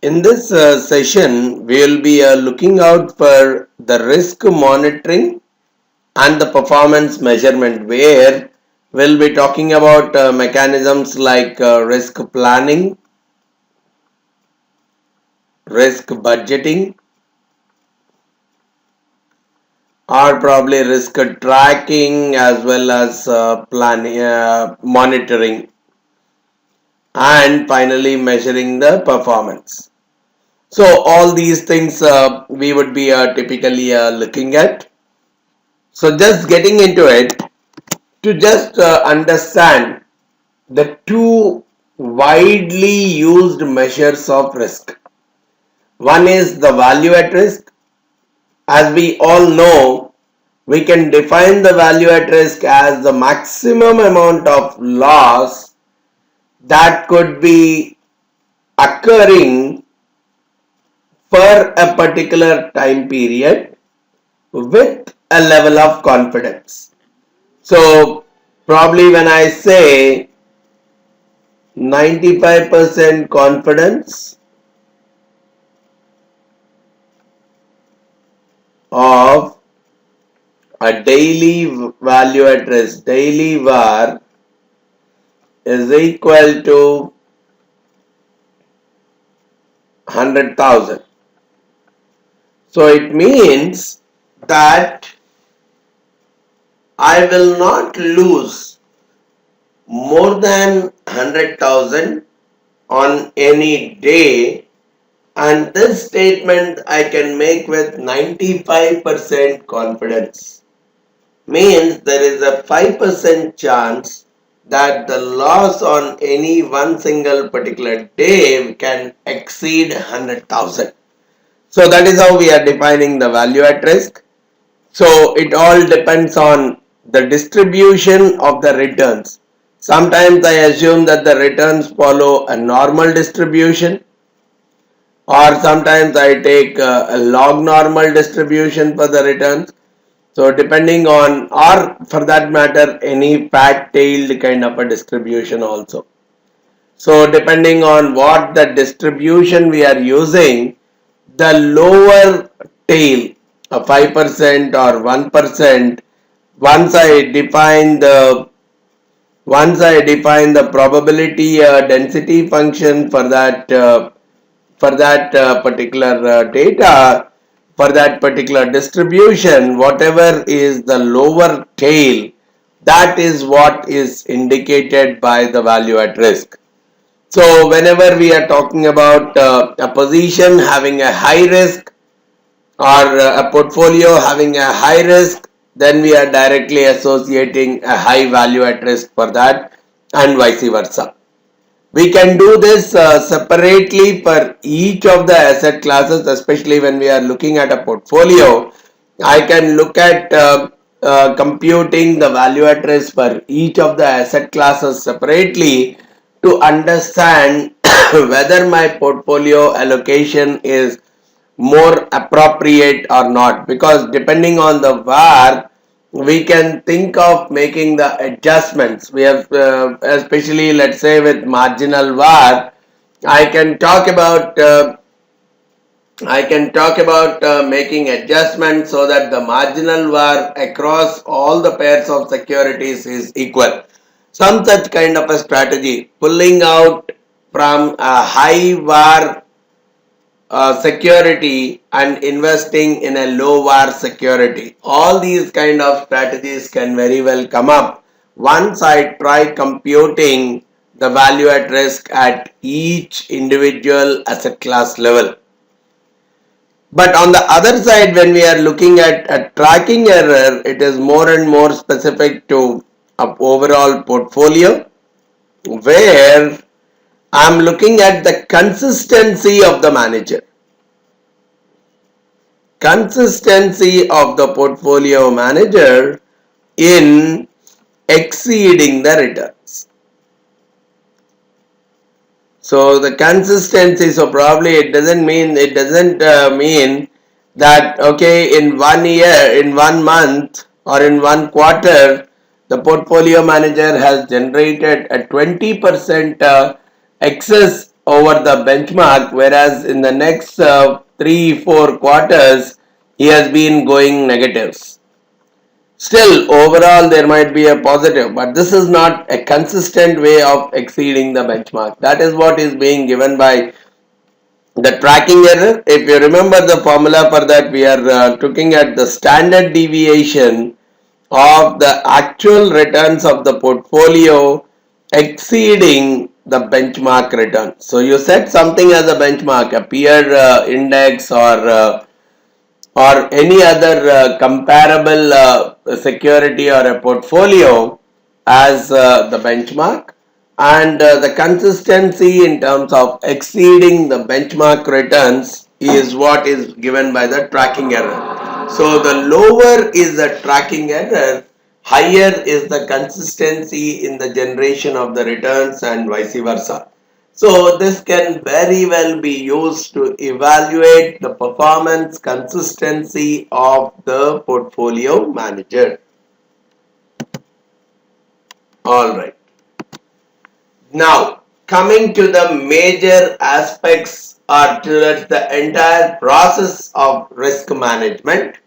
In this session, we will be looking out for the risk monitoring and the performance measurement, where we'll be talking about mechanisms like risk planning, risk budgeting, or probably risk tracking as well as planning, monitoring, and finally measuring the performance. So all these things we would be typically looking at. So just getting into it, to just understand the two widely used measures of risk. One is the value at risk. As we all know, we can define the value at risk as the maximum amount of loss that could be occurring for a particular time period with a level of confidence. So probably when I say 95% confidence of a daily value at risk, daily VAR is equal to 100,000. So it means that I will not lose more than 100,000 on any day, and this statement I can make with 95% confidence. Means there is a 5% chance that the loss on any one single particular day can exceed 100,000. So that is how we are defining the value at risk. So it all depends on the distribution of the returns. Sometimes I assume that the returns follow a normal distribution, or sometimes I take a log normal distribution for the returns. So depending on, or for that matter, any fat tailed kind of a distribution also. So depending on what the distribution we are using, the lower tail, a 5% or 1%, once I define the probability density function for that particular data, for that particular distribution, whatever is the lower tail, that is what is indicated by the value at risk. So whenever we are talking about a position having a high risk, or a portfolio having a high risk, then we are directly associating a high value at risk for that, and vice versa. We can do this separately for each of the asset classes, especially when we are looking at a portfolio. I can look at computing the value at risk for each of the asset classes separately to understand whether my portfolio allocation is more appropriate or not, because depending on the VAR we can think of making the adjustments. We have especially, let's say, with marginal VAR, I can talk about making adjustments so that the marginal VAR across all the pairs of securities is equal. Some such kind of a strategy, pulling out from a high VAR security and investing in a low VAR security. All these kind of strategies can very well come up once I try computing the value at risk at each individual asset class level. But on the other side, when we are looking at a tracking error, it is more and more specific to an overall portfolio, where I am looking at the consistency of the manager. Consistency of the portfolio manager in exceeding the returns. So the consistency, so probably it doesn't mean that okay, in 1 year, in 1 month, or in 1 quarter, the portfolio manager has generated a 20% excess over the benchmark, whereas in the next 3-4 quarters he has been going negatives. Still, overall there might be a positive, but this is not a consistent way of exceeding the benchmark. That is what is being given by the tracking error. If you remember the formula for that, we are looking at the standard deviation of the actual returns of the portfolio exceeding the benchmark return. So you set something as a benchmark, a peer index or any other comparable security or a portfolio as the benchmark, and the consistency in terms of exceeding the benchmark returns is what is given by the tracking error. So the lower is the tracking error, higher is the consistency in the generation of the returns and vice versa. So this can very well be used to evaluate the performance consistency of the portfolio manager. Alright. Now, coming to the major aspects or towards the entire process of risk management,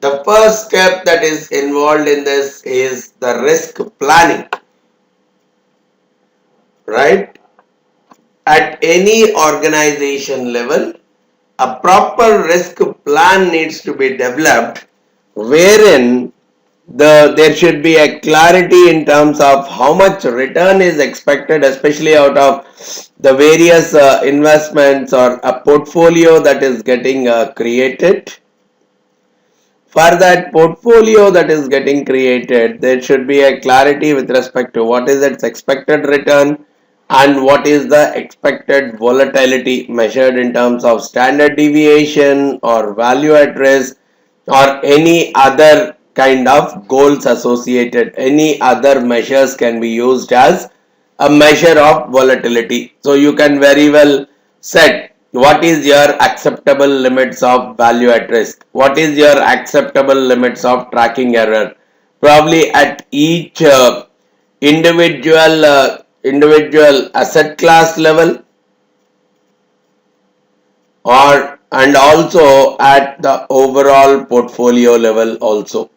the first step that is involved in this is the risk planning. Right? At any organization level, a proper risk plan needs to be developed wherein there should be a clarity in terms of how much return is expected, especially out of the various investments or a portfolio that is getting created. For that portfolio that is getting created, there should be a clarity with respect to what is its expected return and what is the expected volatility measured in terms of standard deviation or value at risk or any other kind of goals associated. Any other measures can be used as a measure of volatility. So you can very well set what is your acceptable limits of value at risk, what is your acceptable limits of tracking error, probably at each individual asset class level, or and also at the overall portfolio level also.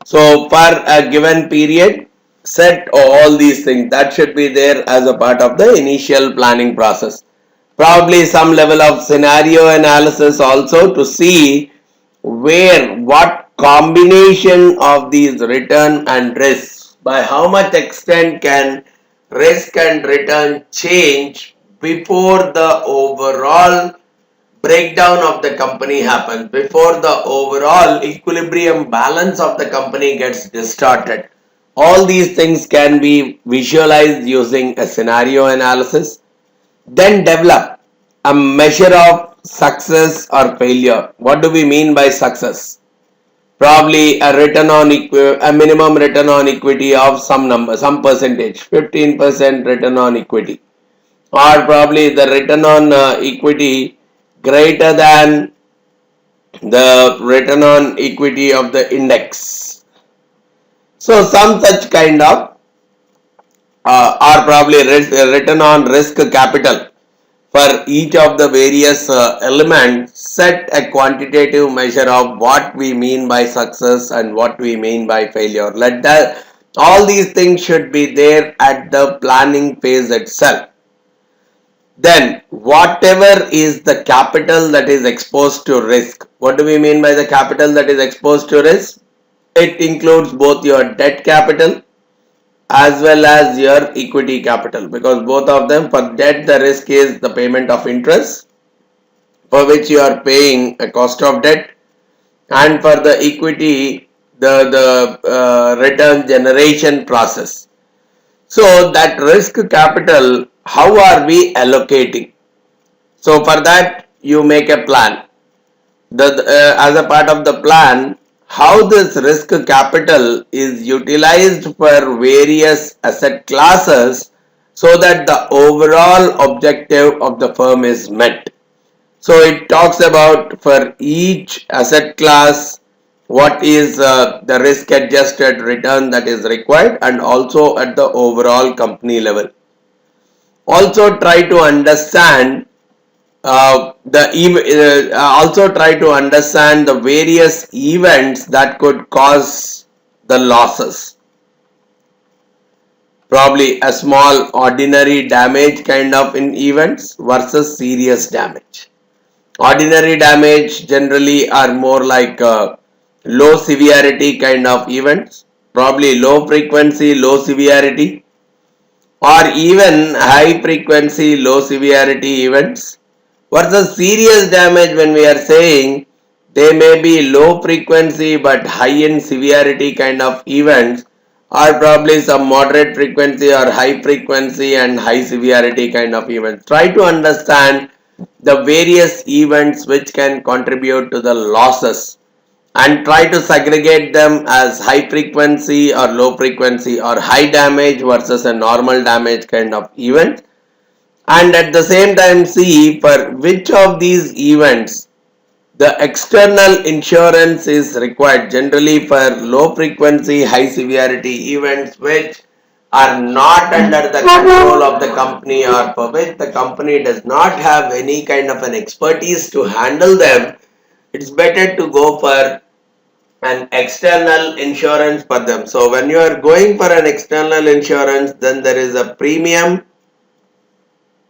So for a given period, set all these things that should be there as a part of the initial planning process. Probably some level of scenario analysis also to see what combination of these return and risks, by how much extent can risk and return change before the overall breakdown of the company happens, before the overall equilibrium balance of the company gets distorted. All these things can be visualized using a scenario analysis. Then develop a measure of success or failure. What do we mean by success? Probably a minimum return on equity of some number, some percentage, 15% return on equity, or probably the return on equity greater than the return on equity of the index. So some such kind of or probably return on risk capital for each of the various elements. Set a quantitative measure of what we mean by success and what we mean by failure. Let that all these things should be there at the planning phase itself. Then whatever is the capital that is exposed to risk. What do we mean by the capital that is exposed to risk? It includes both your debt capital as well as your equity capital, because both of them, for debt the risk is the payment of interest for which you are paying a cost of debt, and for the equity the return generation process. So that risk capital, how are we allocating? So for that you make a plan. As a part of the plan, how this risk capital is utilized for various asset classes so that the overall objective of the firm is met. So it talks about for each asset class what is the risk adjusted return that is required, and also at the overall company level. Also try to understand also try to understand the various events that could cause the losses. Probably a small ordinary damage kind of in events versus serious damage. Ordinary damage generally are more like low severity kind of events, probably low frequency, low severity, or even high frequency, low severity events. Versus serious damage, when we are saying they may be low frequency but high in severity kind of events, or probably some moderate frequency or high frequency and high severity kind of events. Try to understand the various events which can contribute to the losses and try to segregate them as high frequency or low frequency or high damage versus a normal damage kind of event, and at the same time see for which of these events the external insurance is required. Generally for low frequency high severity events which are not under the control of the company or for which the company does not have any kind of an expertise to handle them, it's better to go for an external insurance for them. So when you are going for an external insurance, then there is a premium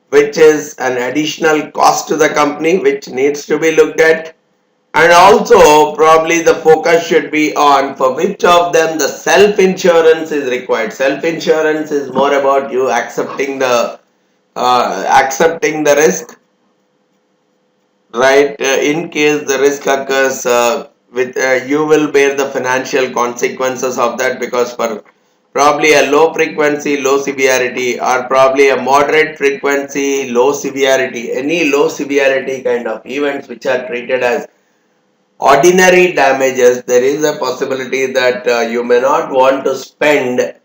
which is an additional cost to the company which needs to be looked at, and also probably the focus should be on for which of them the self insurance is required. Self insurance is more about you accepting the risk, right? In case the risk occurs, with you will bear the financial consequences of that, because for probably a low frequency low severity or probably a moderate frequency low severity, any low severity kind of events which are treated as ordinary damages, there is a possibility that you may not want to spend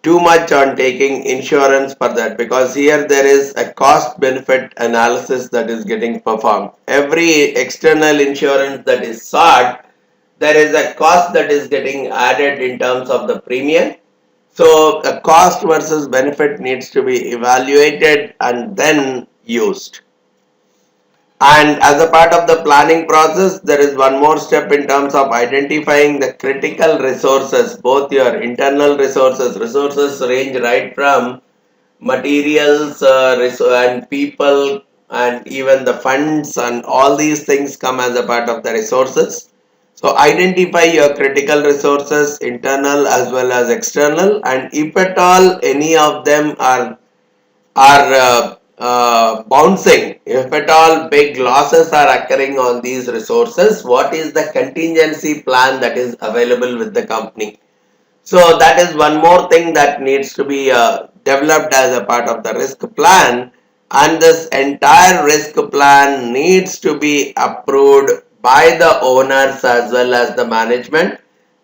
too much on taking insurance for that, because here there is a cost benefit analysis that is getting performed. Every external insurance that is sought, there is a cost that is getting added in terms of the premium. So the cost versus benefit needs to be evaluated and then used. And as a part of the planning process, there is one more step in terms of identifying the critical resources, both your internal resources range right from materials and people and even the funds, and all these things come as a part of the resources. So identify your critical resources, internal as well as external, and if at all any of them are bouncing, if at all big losses are occurring on these resources, what is the contingency plan that is available with the company? So that is one more thing that needs to be developed as a part of the risk plan, and this entire risk plan needs to be approved by the owners as well as the management.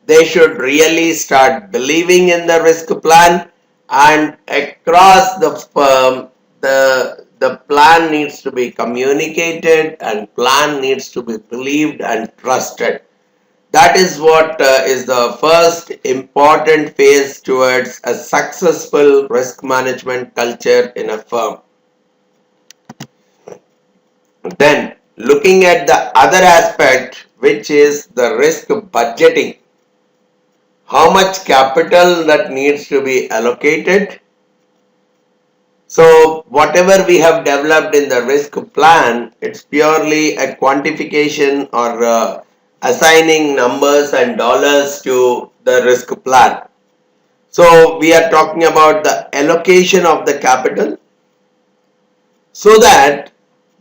They should really start believing in the risk plan, and across the firm the plan needs to be communicated and plan needs to be believed and trusted. That is what is the first important phase towards a successful risk management culture in a firm. Then, looking at the other aspect, which is the risk budgeting. How much capital that needs to be allocated. So, whatever we have developed in the risk plan, it's purely a quantification or assigning numbers and dollars to the risk plan. So we are talking about the allocation of the capital so that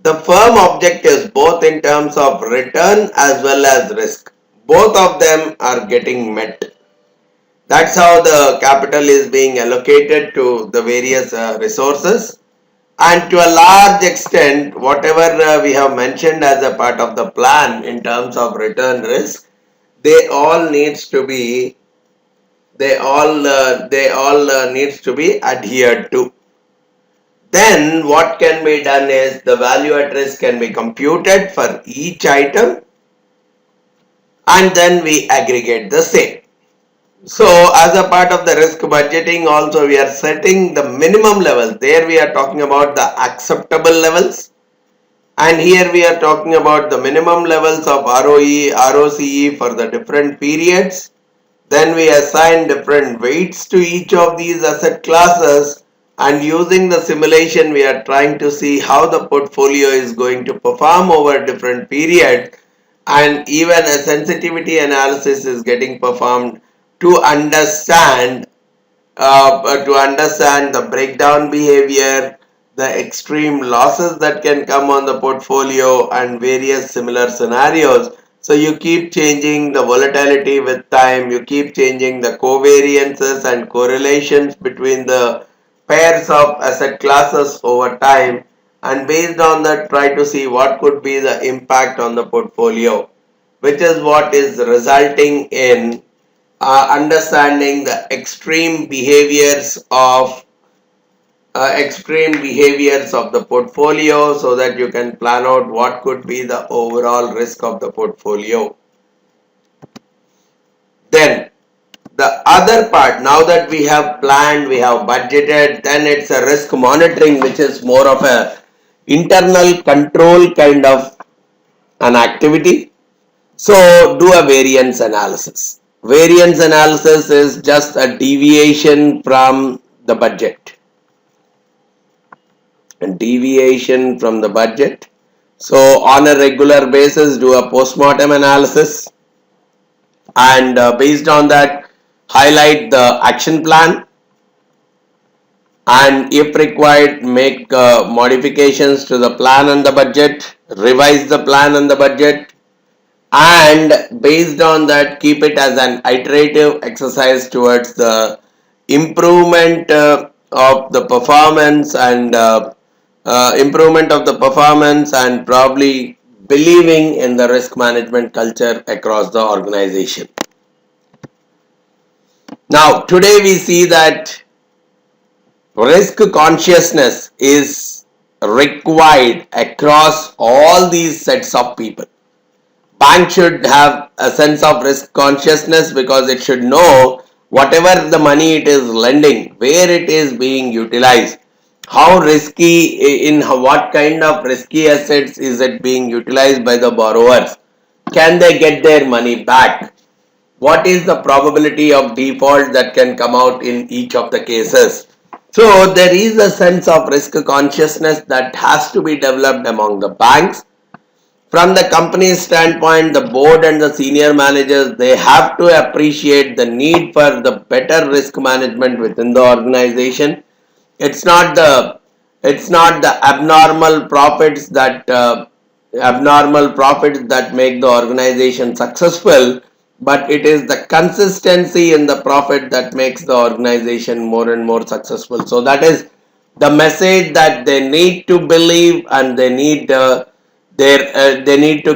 the firm objectives, both in terms of return as well as risk, both of them are getting met. That's how the capital is being allocated to the various resources, and to a large extent whatever we have mentioned as a part of the plan in terms of return risk, they all needs to be needs to be adhered to. Then what can be done is the value at risk can be computed for each item, and then we aggregate the same. So as a part of the risk budgeting also we are setting the minimum levels. There we are talking about the acceptable levels, and here we are talking about the minimum levels of ROE, ROCE for the different periods. Then we assign different weights to each of these asset classes, and using the simulation we are trying to see how the portfolio is going to perform over different periods, and even a sensitivity analysis is getting performed to understand the breakdown behavior, the extreme losses that can come on the portfolio, and various similar scenarios. So you keep changing the volatility with time, you keep changing the covariances and correlations between the pairs of asset classes over time, and based on that try to see what could be the impact on the portfolio, which is what is resulting in understanding the extreme behaviors of the portfolio, so that you can plan out what could be the overall risk of the portfolio. Then the other part, now that we have planned, we have budgeted, then it's a risk monitoring, which is more of a internal control kind of an activity. So do a variance analysis. Variance analysis is just a deviation from the budget. And deviation from the budget. So on a regular basis, do a post-mortem analysis, and based on that, highlight the action plan, and if required, make modifications to the plan and the budget, revise the plan and the budget, and based on that keep it as an iterative exercise towards the improvement of the performance, and probably believing in the risk management culture across the organization. Now today we see that risk consciousness is required across all these sets of people. Bank should have a sense of risk consciousness, because it should know whatever the money it is lending, where it is being utilized, how risky, in what kind of risky assets is it being utilized by the borrowers, can they get their money back, what is the probability of default that can come out in each of the cases. So there is a sense of risk consciousness that has to be developed among the banks. From the company's standpoint, the board and the senior managers, they have to appreciate the need for the better risk management within the organization. It's not the abnormal profits that make the organization successful, but it is the consistency in the profit that makes the organization more and more successful. So that is the message that they need to believe, and they need to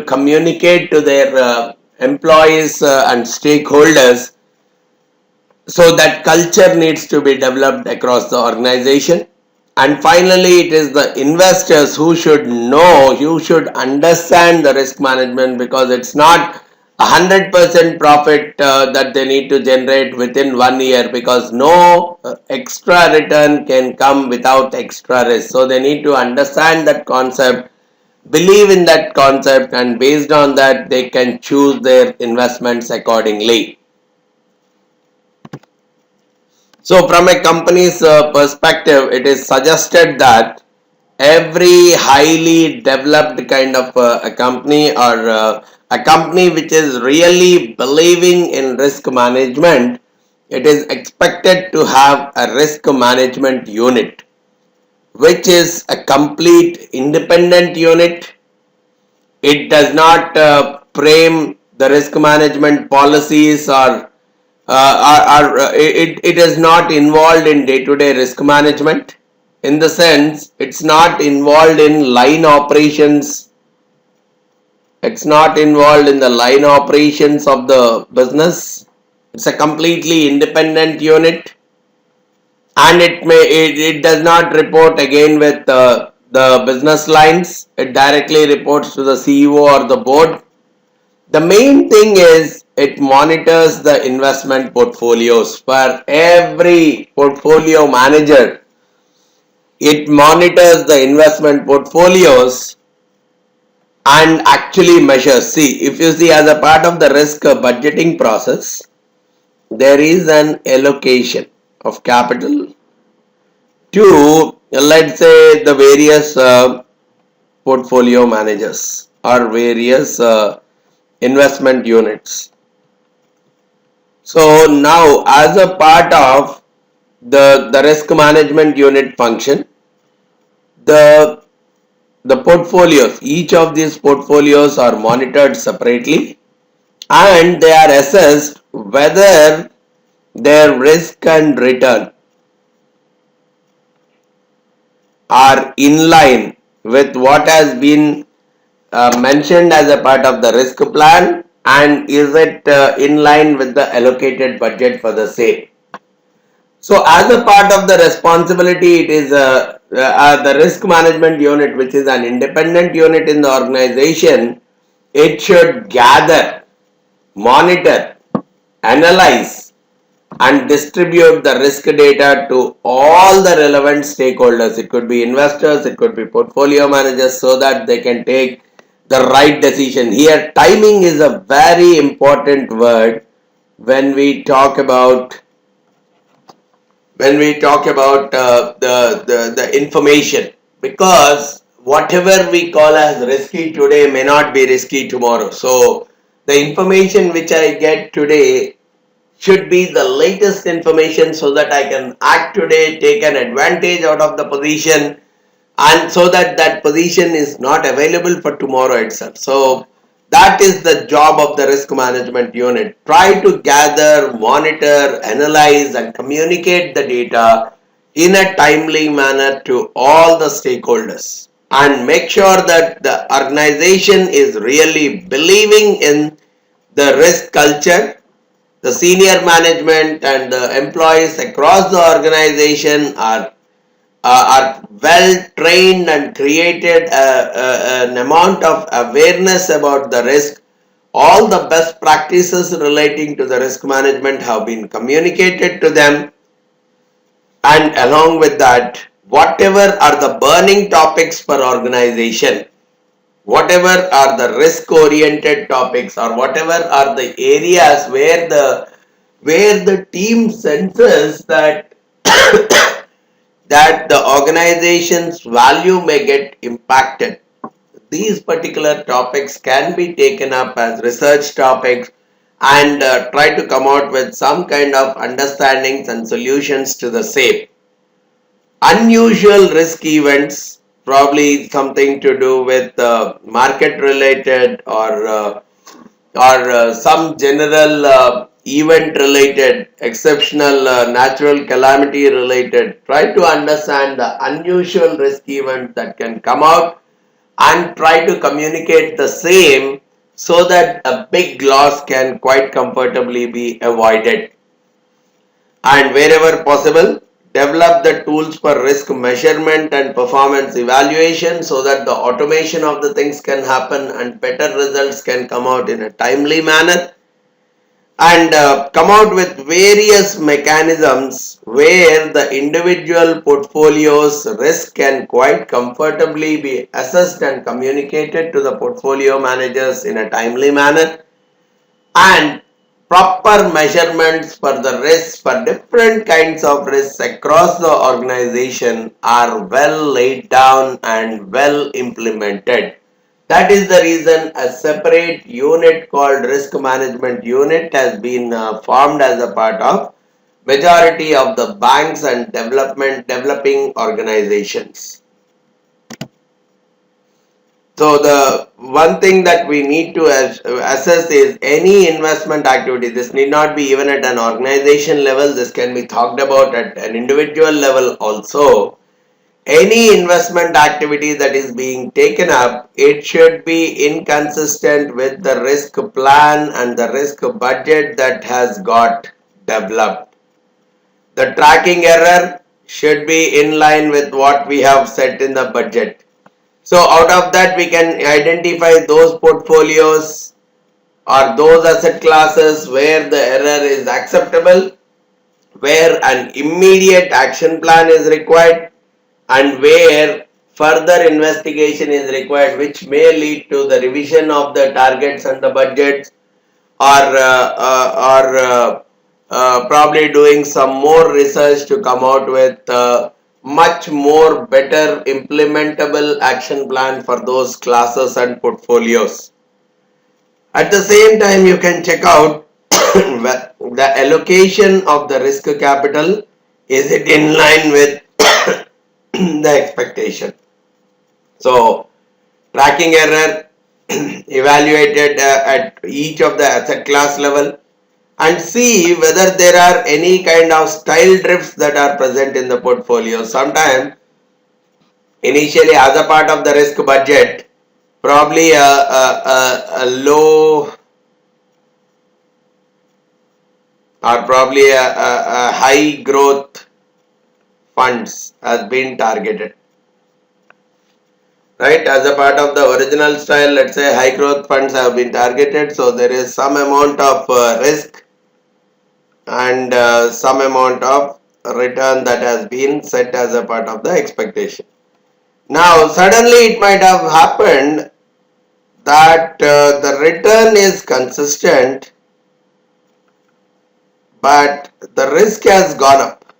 communicate to their employees and stakeholders. So that culture needs to be developed across the organization. And finally, it is the investors who should understand the risk management, because it's not 100% profit that they need to generate within 1 year, because no extra return can come without extra risk. So they need to understand that concept, believe in that concept, and based on that they can choose their investments accordingly. So from a company's perspective, it is suggested that every highly developed kind of a company, or a company which is really believing in risk management, it is expected to have a risk management unit, which is a complete independent unit. It does not frame the risk management policies, or it is not involved in day-to-day risk management, in the sense it's not involved in line operations. It's not involved in the line operations of the business. It's a completely independent unit, and it does not report again with the business lines. It directly reports to the CEO or the board. The main thing is it monitors the investment portfolios for every portfolio manager. It monitors the investment portfolios and actually measures. See, if you see, as a part of the risk budgeting process, there is an allocation of capital to, let's say, the various portfolio managers or various investment units. So now, as a part of the risk management unit function, the the portfolios, each of these portfolios are monitored separately, and they are assessed whether their risk and return are in line with what has been mentioned as a part of the risk plan, and is it in line with the allocated budget for the same. So as a part of the responsibility, it is the risk management unit, which is an independent unit in the organization. It should gather, monitor, analyze, and distribute the risk data to all the relevant stakeholders. It could be investors, it could be portfolio managers, so that they can take the right decision. Here, timing is a very important word when we talk about the information, because whatever we call as risky today may not be risky tomorrow. So the information which I get today should be the latest information, so that I can act today, take an advantage out of the position, and so that that position is not available for tomorrow itself. So that is the job of the risk management unit. Try to gather, monitor, analyze, and communicate the data in a timely manner to all the stakeholders, and make sure that the organization is really believing in the risk culture. The senior management and the employees across the organization are well trained and created an amount of awareness about the risk. All the best practices relating to the risk management have been communicated to them, and along with that, whatever are the burning topics per organization, whatever are the risk oriented topics, or whatever are the areas where the team senses that that the organization's value may get impacted, these particular topics can be taken up as research topics, and try to come out with some kind of understandings and solutions to the same. Unusual risk events, probably something to do with market related, or some general event related, exceptional natural calamity related. Try to understand the unusual risk event that can come out, and try to communicate the same, so that a big loss can quite comfortably be avoided. And wherever possible, develop the tools for risk measurement and performance evaluation, so that the automation of the things can happen and better results can come out in a timely manner, and come out with various mechanisms where the individual portfolio's risk can quite comfortably be assessed and communicated to the portfolio managers in a timely manner, and proper measurements for the risks for different kinds of risks across the organization are well laid down and well implemented. That is the reason a separate unit called risk management unit has been formed as a part of majority of the banks and developing organizations. So the one thing that we need to assess is any investment activity. This need not be even at an organization level. This can be talked about at an individual level also. Any investment activity that is being taken up, it should be inconsistent with the risk plan and the risk budget that has got developed. The tracking error should be in line with what we have set in the budget. So out of that, we can identify those portfolios or those asset classes where the error is acceptable, where an immediate action plan is required, and where further investigation is required, which may lead to the revision of the targets and the budgets, or probably doing some more research to come out with much more better implementable action plan for those classes and portfolios. At the same time, you can check out the allocation of the risk capital. Is it in line with the expectation? So, tracking error evaluated at each of the asset class level, and see whether there are any kind of style drifts that are present in the portfolio. Sometimes initially as a part of the risk budget, probably a low or probably a high growth funds has been targeted, right? As a part of the original style, let's say high growth funds have been targeted, so there is some amount of risk and some amount of return that has been set as a part of the expectation. Now suddenly it might have happened that the return is consistent, but the risk has gone up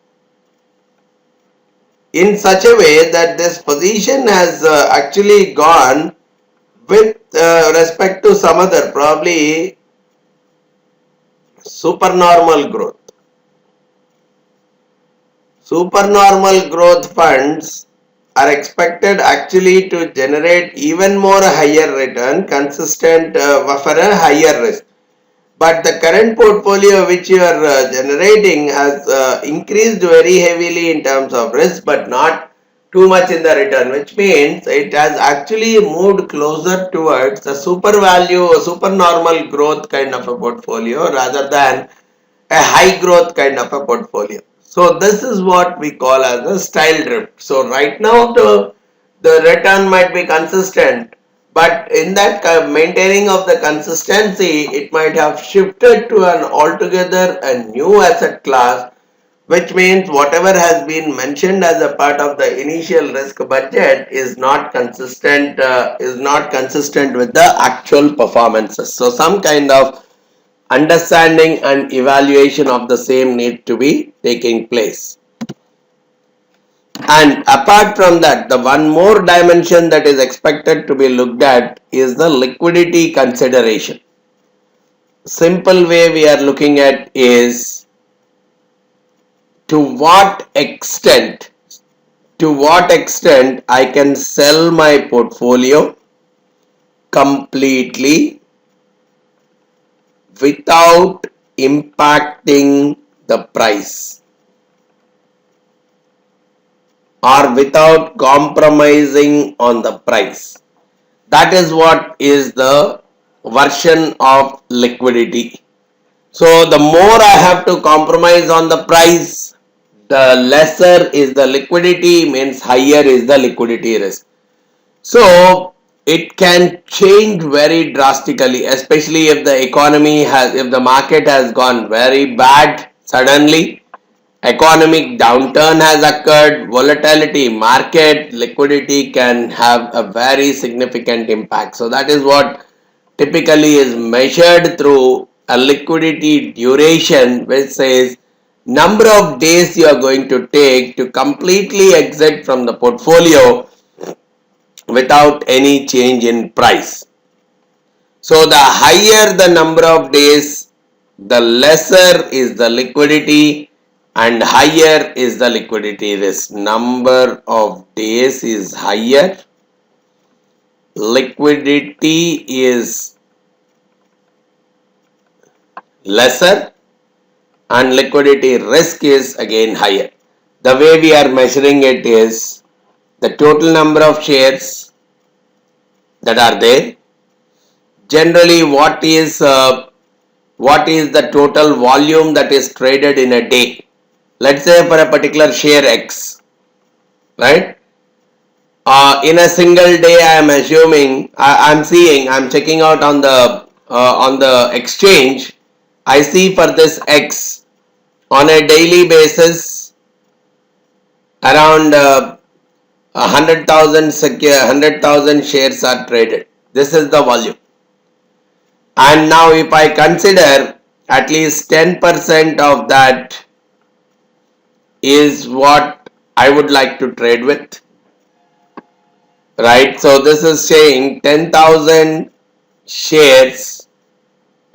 in such a way that this position has actually gone with respect to some other, probably supernormal growth. Supernormal growth funds are expected actually to generate even more higher return, consistent for a higher risk. But the current portfolio which you are generating has increased very heavily in terms of risk, but not too much in the return, which means it has actually moved closer towards a super value, a supernormal growth kind of a portfolio rather than a high growth kind of a portfolio. So this is what we call as a style drift. So right now the return might be consistent, but in that maintaining of the consistency, it might have shifted to an altogether a new asset class, which means whatever has been mentioned as a part of the initial risk budget is not consistent with the actual performances. So some kind of understanding and evaluation of the same need to be taking place. And apart from that, the one more dimension that is expected to be looked at is the liquidity consideration. Simple way we are looking at is to what extent I can sell my portfolio completely without impacting the price or without compromising on the price. That is what is the version of liquidity. So the more I have to compromise on the price, the lesser is the liquidity, means higher is the liquidity risk. So it can change very drastically, especially if the market has gone very bad suddenly, economic downturn has occurred, volatility, market, liquidity can have a very significant impact. So that is what typically is measured through a liquidity duration, which says number of days you are going to take to completely exit from the portfolio without any change in price. So the higher the number of days, the lesser is the liquidity and higher is the liquidity risk. Number of days is higher, liquidity is lesser, and liquidity risk is again higher. The way we are measuring it is the total number of shares that are there. Generally, what is the total volume that is traded in a day? Let's say for a particular share X, right? In a single day, I am assuming, I'm checking out on the on the exchange, I see for this X on a daily basis around 100,000 shares are traded. This is the volume. And now if I consider at least 10% of that is what I would like to trade with, right? So this is saying 10,000 shares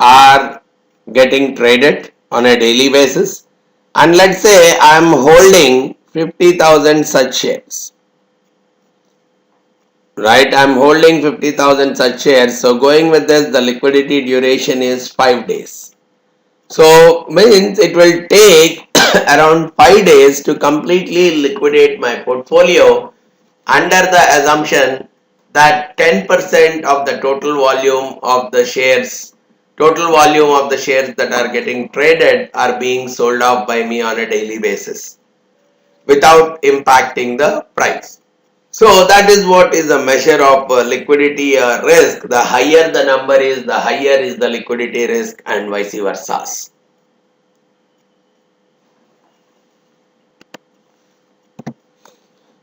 are getting traded on a daily basis, and let's say I am holding 50,000 such shares, right? I'm holding 50,000 such shares. So going with this, the liquidity duration is 5 days. So means it will take around 5 days to completely liquidate my portfolio under the assumption that 10% of the total volume of the shares that are getting traded are being sold off by me on a daily basis without impacting the price. So that is what is a measure of liquidity risk. The higher the number is, the higher is the liquidity risk, and vice versa.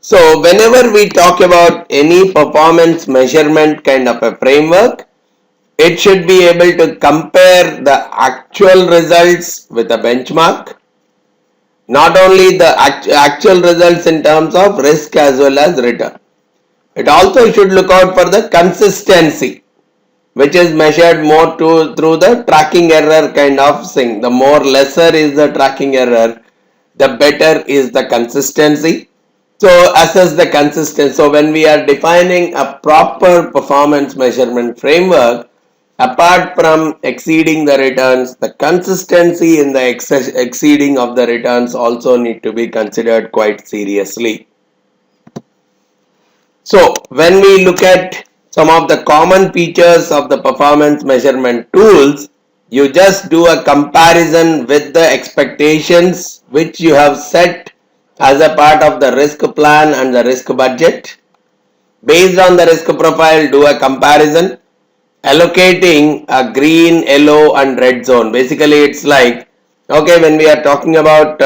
So whenever we talk about any performance measurement kind of a framework, it should be able to compare the actual results with a benchmark. Not only the actual results in terms of risk as well as return. It also should look out for the consistency, which is measured more through the tracking error kind of thing. The more lesser is the tracking error, the better is the consistency. So assess the consistency. So when we are defining a proper performance measurement framework, apart from exceeding the returns, the consistency in the exceeding of the returns also need to be considered quite seriously. So when we look at some of the common features of the performance measurement tools, you just do a comparison with the expectations which you have set as a part of the risk plan and the risk budget. Based on the risk profile, do a comparison, allocating a green, yellow and red zone. Basically it's like, okay, when we are talking about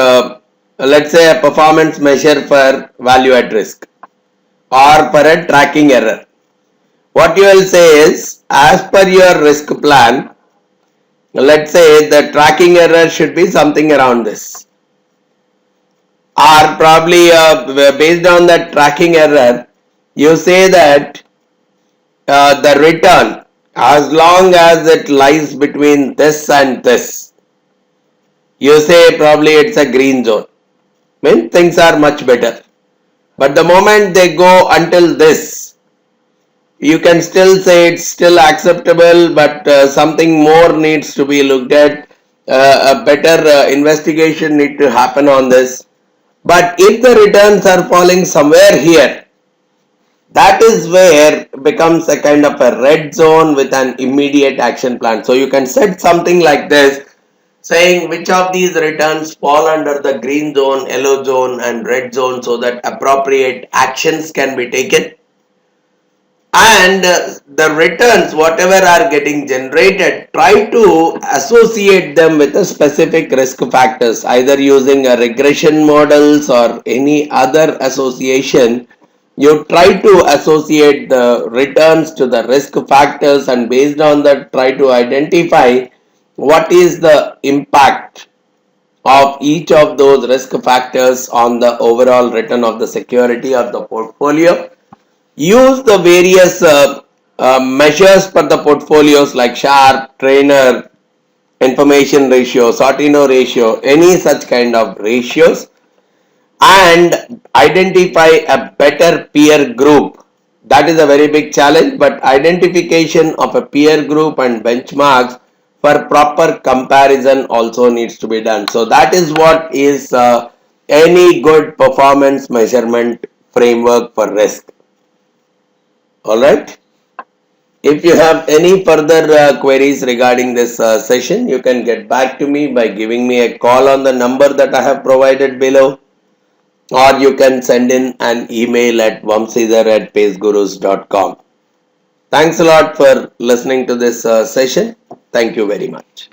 let's say a performance measure for value at risk or for a tracking error, what you will say is, as per your risk plan, let's say the tracking error should be something around this, or probably based on that tracking error you say that the return, as long as it lies between this and this, you say probably it's a green zone, means things are much better. But the moment they go until this, you can still say it's still acceptable, but something more needs to be looked at. A better investigation need to happen on this. But if the returns are falling somewhere here, that is where becomes a kind of a red zone with an immediate action plan. So you can set something like this, saying which of these returns fall under the green zone, yellow zone and red zone, so that appropriate actions can be taken. And the returns whatever are getting generated, try to associate them with a specific risk factors, either using a regression models or any other association. You try to associate the returns to the risk factors, and based on that try to identify what is the impact of each of those risk factors on the overall return of the security of the portfolio. Use the various measures for the portfolios like Sharpe, Trainer, information ratio, Sortino ratio, any such kind of ratios, and identify a better peer group. That is a very big challenge, but identification of a peer group and benchmarks for proper comparison also needs to be done. So that is what is any good performance measurement framework for risk. Alright. If you have any further queries regarding this session, you can get back to me by giving me a call on the number that I have provided below, or you can send in an email at vamsidhar@pacegurus.com. Thanks a lot for listening to this session. Thank you very much.